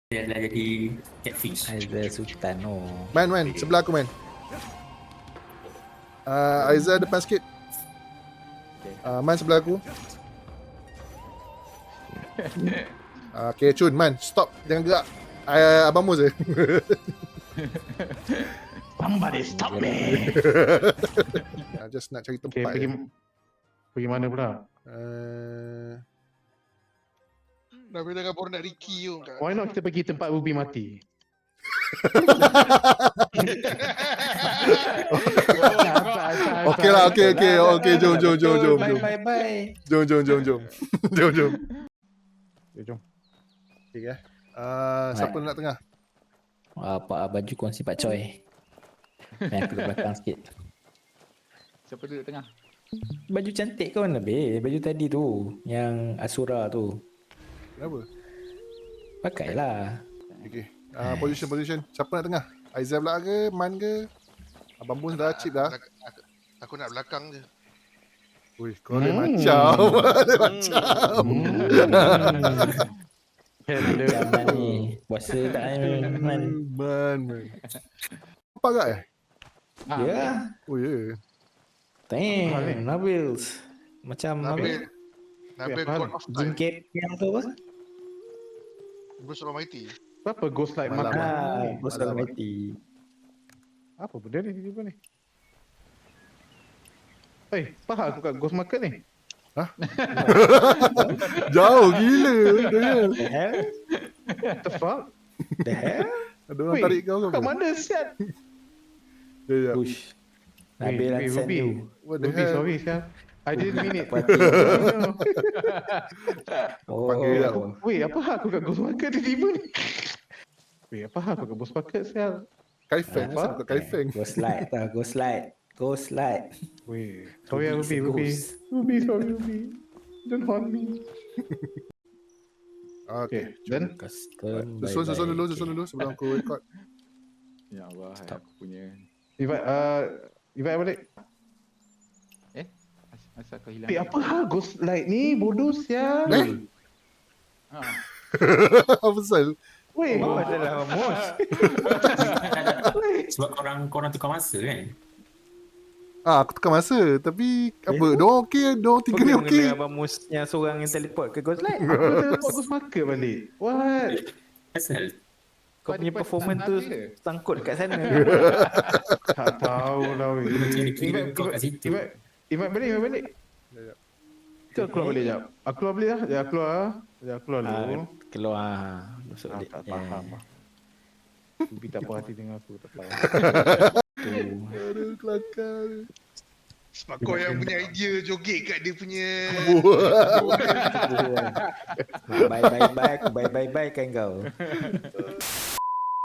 Dia dah jadi catfish. Aizal Sultan Man, sebelah aku man. Aizal depan sikit. Man sebelah aku. Okay, Chun, man, stop. Jangan gerak. Abang Mus je. Somebody stop me. Just nak cari Okay, tempat. pergi mana pula? Nabi dengan baru nak Ricky tu kan. Why not kita pergi tempat Ruby mati? Okay lah, okay, jom. Bye. Jom. Jom. Okay, jom. Okay, siapa nak tengah? Pak baju kongsi Pak Choi. Aku ke belakang sikit. Siapa duduk tengah? Baju cantik kau mana be? Baju tadi tu, yang Asura tu. Kenapa? Pakailah. Okay. Position. Siapa nak tengah? Aizal pula ke? Man ke? Abang Mus dah chip dah. Aku nak belakang je. Ui, kau lain macam. Zaman ni puasa tak man. Man. Apa agak Ya. Oh ya. Damn, Nabils. Macam Nabil apa God hal? of Jim Time. Cap yang tu apa? Bruce Almighty. Apa Ghost Light Malam. Makan? Bos Almighty. Apa benda ni tiba-tiba ni? Faham aku kat Ghost Market ni? Jauh gila. Dengar. The hell? What the fuck? The hell? Ada orang Wait, tarik kau ke kat apa? mana siap? Ya. Push. Nabil Wait, send Ruby. you. What the Ruby, hell? sorry siap. I didn't mean it. Party. Panggil dia. Oh. Wait, apa hal aku kat Ghost Market tiba-tiba ni? Wait, apa hal aku kat Ghost Market siap? Kaifeng. Apa? Siapa Kaifeng? Ghost light tau, ghost light. Wait, sorry Ruby is a Ruby. ghost. Sorry Ruby. Don't haunt me. Okay. Then Custom. Susun dulu sebelum aku record. Ya Allah, Stop. aku punya. invite balik. Asal kau hilang. Apa hal Ghost Light ni? Bodoh siap. Ha. Apa pasal? Wait, Oh, adalah Amos. Sebab korang tukar masa kan? Aku tukar masa. Tapi apa? Diorang okey. Diorang tiga ni okey. Abang Mus yang seorang yang teleport ke Ghost Light. aku teleport Ghost Market balik. What? Asal Kau punya performance tu sangkut kat sana. Tak tahu lah. weh. macam dia kira kau kat situ. Invite balik. Sekejap. Kita keluar balik jap. Aku keluar balik lah. Jangan keluar dulu. Keluar. Masuk balik. Tak faham lah. Ruby tak puas hati dengan aku. Tak faham. Aduh, kelakar. Sebab kau yang punya idea joget kat dia punya. Bye kan kau.